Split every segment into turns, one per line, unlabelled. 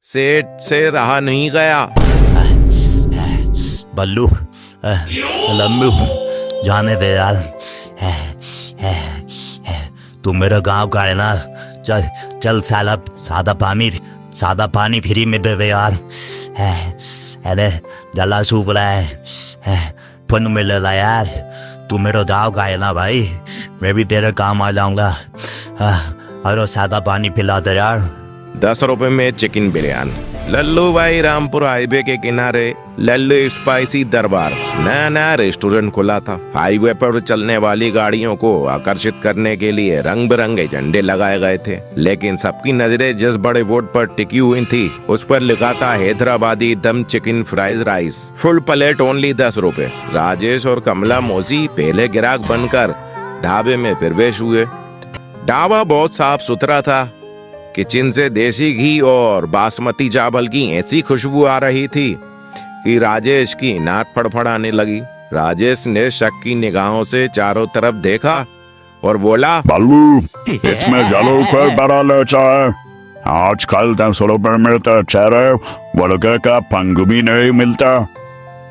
सेठ से रहा नहीं गया।
बल्लू, लम्बू, जाने दे यार। तू मेरे गांव का है ना, चल चल साला सादा पानी फ्री में दे दे यार। अरे गला सूख रहा है, पुन मिलेगा यार। तू मेरे गाँव का है ना भाई, मैं भी तेरे काम आ जाऊंगा। अरे सादा पानी पिला दे यार।
10 रुपए में चिकन बिरयानी। लल्लू भाई रामपुर हाईवे के किनारे लल्लू स्पाइसी दरबार नया नया रेस्टोरेंट खुला था। हाईवे पर चलने वाली गाड़ियों को आकर्षित करने के लिए रंग बिरंगे झंडे लगाए गए थे, लेकिन सबकी नजरें जिस बड़े बोर्ड पर टिकी हुई थी उस पर लिखा था हैदराबादी दम chicken fries rice, full plate only 10 रुपए। राजेश और कमला मौसी पहले ग्राहक बनकर ढाबे में प्रवेश हुए। ढाबा बहुत साफ सुथरा था। किचन से देसी घी और बासमती चावल की ऐसी खुशबू आ रही थी कि राजेश की नाक फड़फड़ाने लगी। राजेश ने शक की निगाहों से चारों तरफ देखा और बोला,
बल्लू, इसमें जलो कर बड़ा लेचा है। आजकल 10 रुपए में तो चेहरे वर्गर का पंग भी नहीं मिलता।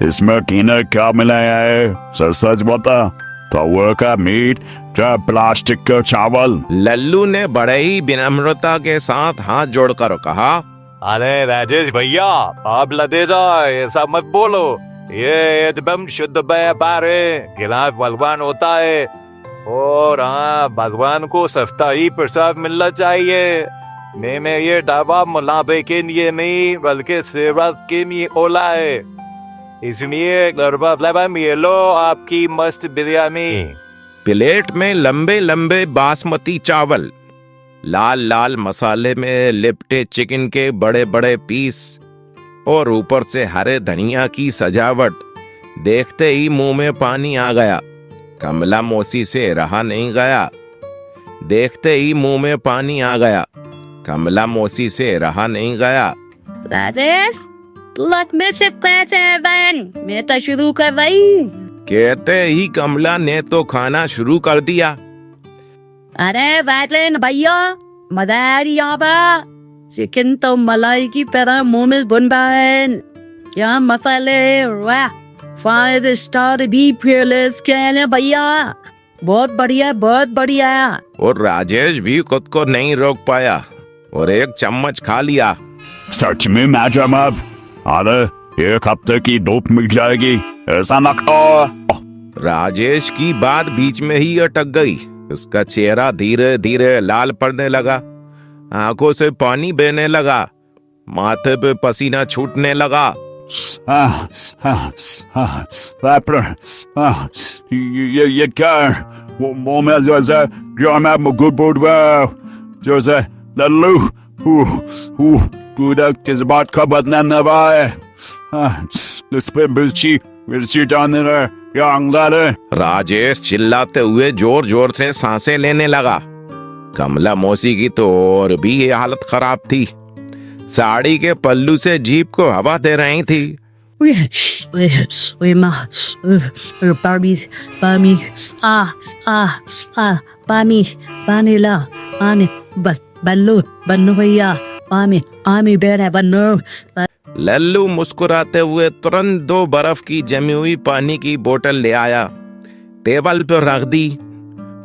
इसमें कीने क्या मिलाया है, सच बता। तो का मीट, प्लास्टिक का चावल।
लल्लू ने बड़े ही विनम्रता के साथ हाथ जोड़कर कहा,
अरे राजेश भैया, आप लदेजा ऐसा मत बोलो। ये एकदम शुद्ध व्यापार है। गिराक भगवान होता है और हाँ, भगवान को सस्ता ही प्रसाद मिलना चाहिए। मैंने ये ढाबा मुनाफे के लिए नहीं बल्कि सेवा के लिए खोला है, इसलिए ये लो आपकी मस्त बिरयानी।
प्लेट में लंबे लंबे बासमती चावल, लाल लाल मसाले में लिपटे चिकन के बड़े बड़े पीस और ऊपर से हरे धनिया की सजावट देखते ही मुंह में पानी आ गया। कमला मौसी से रहा नहीं गया। देखते ही मुंह में पानी आ गया। कमला मौसी से रहा नहीं गया।
राजेश, तू में से कैसे बन? मैं तो शुरू कर रही।
कहते ही कमला ने तो खाना शुरू कर दिया।
अरे वैटलैंड भैया, मजा आ रही यहाँ पर। चिकन तो मलाई की तरह मुंह में बुन रहा है। क्या मसाले, वाह, 5 स्टार भी फेयरलेस कहने भैया। बहुत बढ़िया, बहुत बढ़िया।
और राजेश भी खुद को नहीं रोक पाया और एक चम्मच खा लिया।
सच में मैडम, अब अरे 1 हफ्ते की धूप मिट जाएगी, ऐसा न कहो।
राजेश की बात बीच में ही अटक गई। उसका चेहरा धीरे धीरे लाल पड़ने लगा, आंखों से पानी बहने लगा, माथे पे पसीना छूटने लगा।
ये क्या है? वो मैं जैसे मैं गुड बोर्ड जैसे लल्लू पूरा किस बात का बदनाम न है। इस पे मिर्ची डालने रहे या अंगारे।
राजेश चिल्लाते हुए जोर जोर से सांसें लेने लगा। कमला मौसी की तो और भी ये हालत खराब थी। साड़ी के पल्लू से जीभ को हवा दे रही थी।
बन्नू भैया,
लल्लू मुस्कुराते हुए तुरंत 2 बर्फ की जमी हुई पानी की बोतल ले आया, टेबल पर रख दी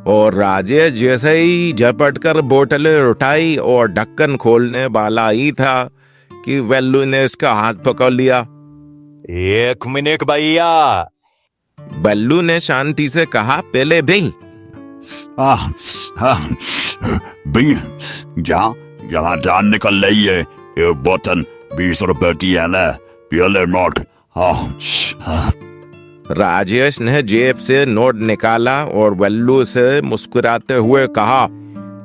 और राजेश जैसे ही झपट कर बोतलें उठाई और ढक्कन खोलने वाला ही था कि वेल्लू ने इसका हाथ पकड़ लिया।
1 मिनट भैया।
बल्लू ने शांति से कहा, पहले भी
यहाँ जान निकल रही है। ये बोतल 20 रुपए की है ना, पहले नोट।
राजेश ने जेब से नोट निकाला और बल्लू से मुस्कुराते हुए कहा,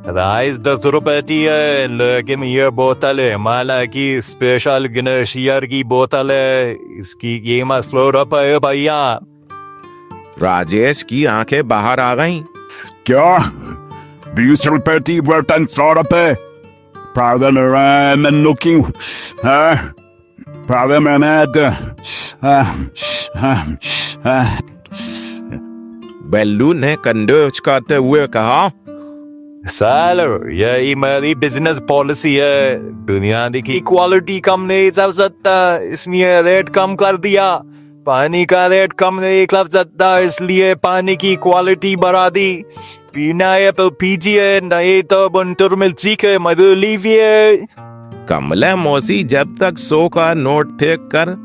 राइस 10 रुपए की है, लेकिन ये बोतल है हिमालय की स्पेशल ग्लेशियर की बोतल है, इसकी कीमत 100 रुपए है भैया।
राजेश की आंखें बाहर आ गईं।
क्या 20 रुपए की बोतल 100 रुपए? मैं लुकिंग
बल्लू ने कंधे उचकाते हुए कहा,
साल यही मेरी बिजनेस पॉलिसी है। दुनिया की क्वालिटी कम नहीं चल सकता, इसलिए रेट कम कर दिया। पानी का रेट कम नहीं कर सकता, इसलिए पानी की क्वालिटी बढ़ा दी। पीना है तो पीजिए, नहीं तो बंटर में चीखे मत लीजिए।
कमला मौसी जब तक 100 का नोट फेंक कर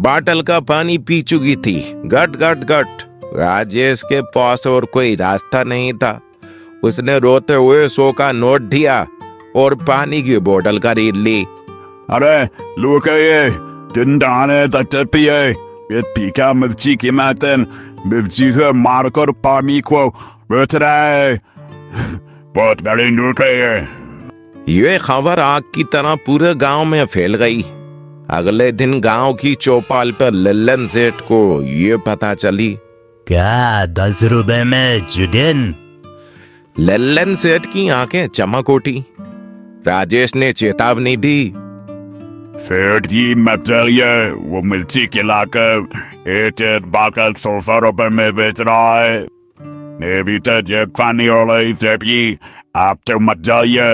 बाटल का पानी पी चुकी थी। गट गट गट। राजेश के पास और कोई रास्ता नहीं था। उसने रोते हुए 100 का नोट दिया और पानी की बोतल खरीद ली।
अरे लोके ये दिन दाने तक पिए, ये तीखा मिर्ची की मातन मिर्ची से मारकर पानी को बेच रहा है। बहुत बड़ी लोके ये।
ये खबर आग की तरह पूरे गांव में फैल गई। अगले दिन गांव की चौपाल पर लल्लन सेठ को ये पता चली।
क्या 10 रुपए में जुदिन?
लल्लन सेठ की आंखें चमक उठी। राजेश ने चेतावनी दी।
सेठ जी मत जाइए, वो मिर्ची खिलाकर एक बाकल 100 रुपए में बेच रहा है। ये भी तो जेब खानी हो रही सेठ जी, आप तो मत जाइए।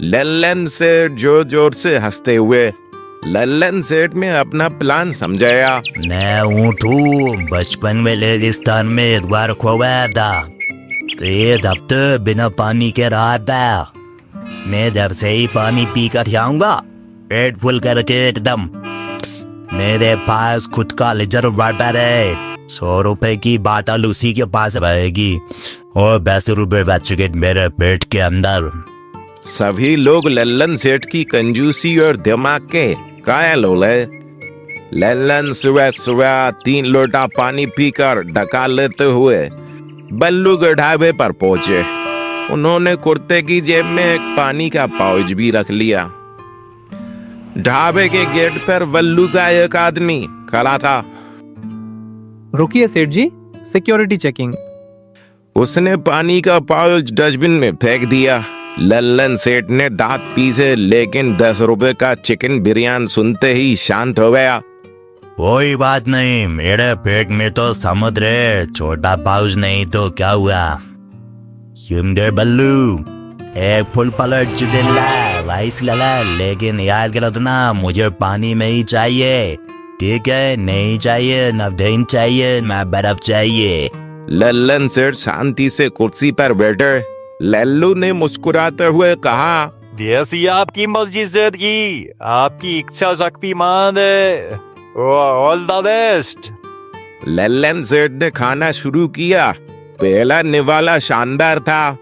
लल्लन सेठ जोर जोर से हंसते हुए लल्लन सेठ में अपना प्लान समझाया।
मैं ऊँटू बचपन में रेगिस्तान में एक बार खोया था। 1 हफ्ते बिना पानी के रहा था। मैं जब से ही पानी पी कर जाऊंगा, पेट फुल करके एकदम। मेरे पास खुद का लीटर वाटर है। 100 रुपए की बाटल उसी के पास रहेगी और 20 रुपए बच गए मेरे पेट के अंदर।
सभी लोग लल्लन सेठ की कंजूसी और दिमाग के कायल हो गए। लल्लन सुबह सुबह 3 लोटा पानी पीकर डका लेते हुए बल्लू के ढाबे पर पहुंचे। उन्होंने कुर्ते की जेब में एक पानी का पाउच भी रख लिया। ढाबे के गेट पर बल्लू का एक आदमी खड़ा था।
रुकिए सेठ जी, सिक्योरिटी चेकिंग।
उसने पानी का पाउच डस्टबिन में फेंक दिया। लल्लन सेठ ने दांत पीसे, लेकिन 10 रुपए का चिकन बिरयानी सुनते ही शांत हो गया।
कोई बात नहीं, मेरे पेट में तो समुद्र है। छोटा पाउच नहीं तो क्या हुआ। सुंदर बल्लू, एक फुल प्लेट चिकन ला, राइस ला, लेकिन याद करो ना, मुझे पानी में ही चाहिए। ठीक है? नहीं चाहिए नमकीन चाहिए, ना बर्फ चाहिए।
लल्लन सेठ शांति से कुर्सी पर बैठे। लल्लू ने मुस्कुराते हुए कहा,
जैसी आपकी मर्जी सेठ जी, आपकी इच्छा शक्तिमान है। All the best.
लल्लन सेठ ने खाना शुरू किया। पहला निवाला शानदार था।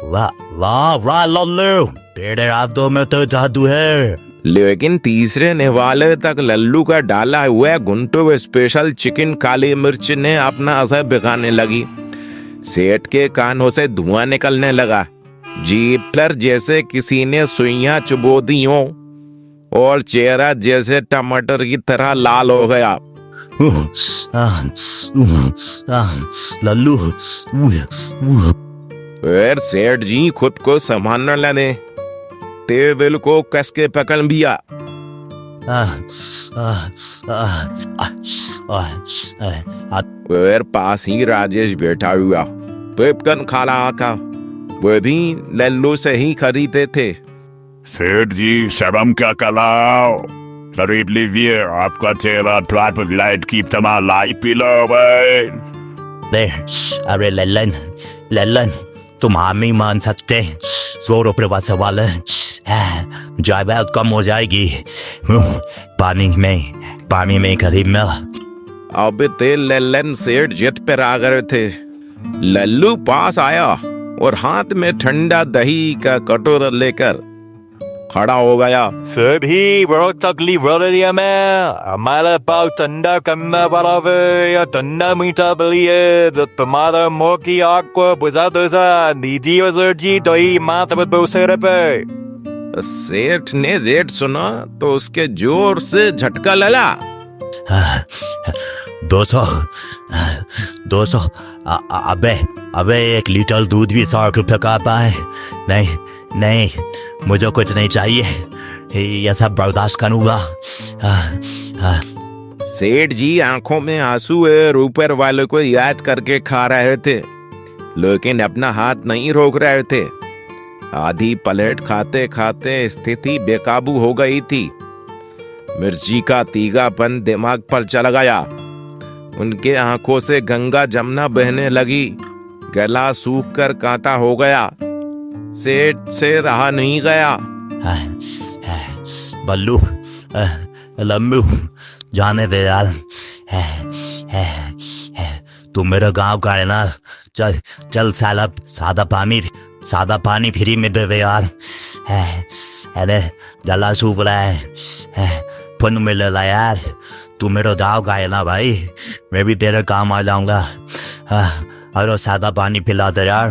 वाह वाह वाह लल्लू, तेरे हाथों में तो जादू है।
लेकिन तीसरे निवाले तक लल्लू का डाला हुआ गुंटो स्पेशल चिकन काली मिर्च ने अपना असर दिखाने लगी। सेठ के कानों से धुआं निकलने लगा। जीभ पर जैसे किसी ने सुइयां चुबो दी हो और चेहरा जैसे टमाटर की तरह लाल हो गया।
लल्लू,
फिर सेठ जी खुद को संभालने लगे। टेबल को कस के पकड़ लिया। फिर पास ही राजेश बैठा हुआ, पिपकन खा रहा था। वो भी लल्लू से ही खरीदे थे।
सेठ जी शर्म क्या कराओ, खरीद लीजिए। आपका चेहरा ट्रैफिक लाइट की तरह लाइट पी लो भाई।
अरे लल्लन लल्लन, तुम हम नहीं मान सकते। 100 रुपये का सवाल है, जायदाद कम हो जाएगी। पानी में खरीद में।
अब ते लल्लन सेठ जेट पर आ गए थे। लल्लू पास आया और हाथ में ठंडा दही का कटोरा लेकर खड़ा हो गया।
सभी बहुत तकलीफ हो रही है मैं, हमारे पास ठंडा करना वाला है या ठंडा मीठा बलिए तो तुम्हारा मुंह की आग को बुझा दो दीजिए सर जी। तो ही मात्र 200 रुपए।
सेठ ने रेट सुना तो उसके जोर से झटका लगा।
200 अबे 1 लीटर दूध भी 100 रुपये का आता है। नहीं, मुझे कुछ नहीं चाहिए, ये सब बर्दाश्त करूंगा।
सेठ जी आंखों में आंसू है, ऊपर वाले को याद करके खा रहे थे, लेकिन अपना हाथ नहीं रोक रहे थे। आधी प्लेट खाते खाते स्थिति बेकाबू हो गई थी। मिर्ची का तीगापन दिमाग पर चला गया। उनके आंखों से गंगा जमुना बहने लगी। गला सूख कर कांटा हो गया। सेठ से रहा नहीं गया।
बल्लू, लम्बू, जाने दे यार। तू मेरा गांव का है ना, चल चल साला सादा पानी फ्री में दे दे यार। अरे जला सूख रहा है, पुन मिल रहा यार। तू मेरा गांव का है ना भाई, मैं भी तेरे काम आ जाऊंगा। अरे सादा पानी पिला दे यार।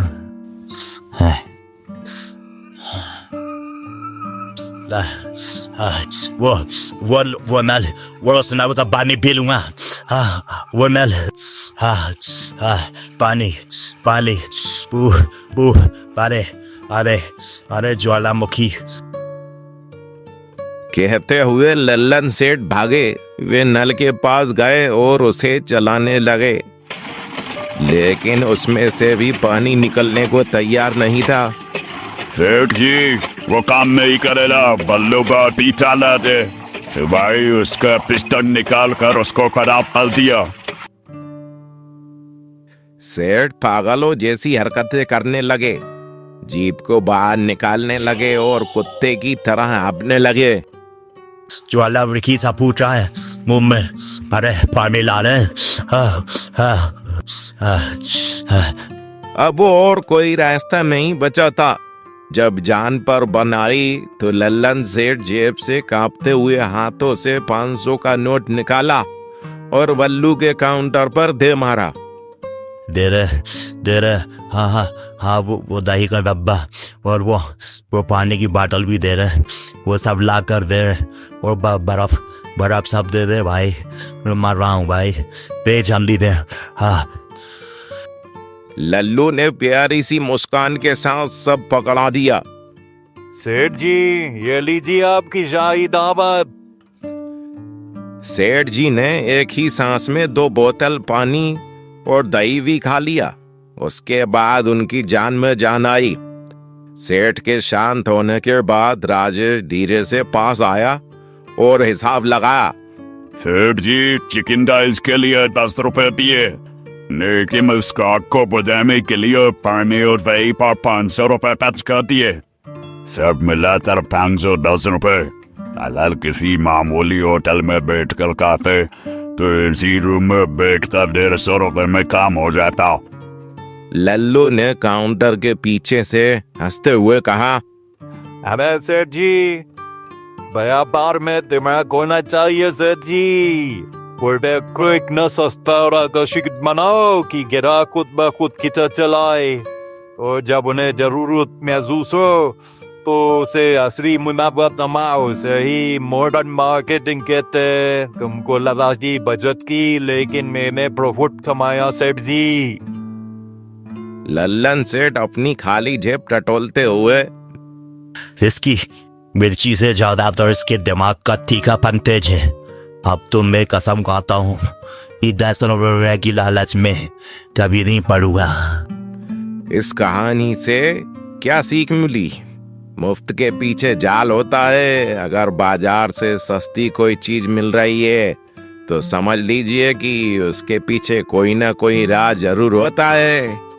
वो नल, वो सुना वो पानी पी लूंगा। वो नल, पानी पानी अरे ज्वालामुखी।
कहते हुए लल्लन सेठ भागे। वे नल के पास गए और उसे चलाने लगे, लेकिन उसमें से भी पानी निकलने को तैयार नहीं था।
सेठ जी वो काम नहीं करेला, बल्लू का पीछा लाते। सिवाय उसका पिस्टन निकाल कर उसको खराब कर दिया।
सेठ पागलों जैसी हरकतें करने लगे। जीप को बाहर निकालने लगे और कुत्ते की तरह हाँफने लगे।
ज्वालामुखी सा पूछा है मुंह में, अरे पानी ला ले।
अब और कोई रास्ता नहीं बचा था। जब जान पर बन आई तो लल्लन सेठ जेब से कांपते हुए हाथों से 500 का नोट निकाला और बल्लू के काउंटर पर दे मारा।
दे रहे, हाँ वो दही का डब्बा और वो पानी की बोतल भी दे रहे, वो सब ला कर दे रहे, और बर्फ सब दे दे भाई। मैं मर रहा हूँ भाई, तेज जल्दी दे। हाँ।
लल्लू ने प्यारी सी मुस्कान के साथ सब पकड़ा दिया।
सेठ जी ये लीजिए आपकी शाही दावत।
सेठ जी ने एक ही सांस में 2 बोतल पानी और दही भी खा लिया। उसके बाद उनकी जान में जान आई। सेठ के शांत होने के बाद राजेश धीरे से पास आया और हिसाब लगाया।
सेठ जी चिकन राइस के लिए 10 रुपए दिए, लेकिन उस काक को बुझाने के लिए पानी और दही पर 500 रुपए खर्च कर दिए। सब मिलाकर 510 रुपए। अगर किसी मामूली होटल में बैठ कर खाते तो इसी रूम में बैठकर 150 रुपए में काम हो जाता।
लल्लू ने काउंटर के पीछे से हंसते हुए कहा,
अरे सेठ जी व्यापार में दिमाग होना चाहिए सेठ जी। प्रोडक्ट को इतना सस्ता और आकर्षक बनाओ कि ग्राहक खुद ब खुद खींचा चलाए, और जब उन्हें जरूरत महसूस हो तो उसे असली मुनाफा कमाओ। सही मॉडर्न मार्केटिंग कहते हैं। तुमको लगा जी बचत की, लेकिन मैंने प्रॉफिट कमाया सेठ जी।
लल्लन सेठ अपनी खाली जेब टटोलते हुए,
इसकी मिर्ची से ज्यादा तो इसके दिमाग का तीखापन तेज है। अब तो मैं कसम खाता हूँ कि 10 रुपए की लालच में कभी नहीं पड़ूंगा।
इस कहानी से क्या सीख मिली? मुफ्त के पीछे जाल होता है। अगर बाजार से सस्ती कोई चीज मिल रही है तो समझ लीजिए कि उसके पीछे कोई ना कोई राज जरूर होता है।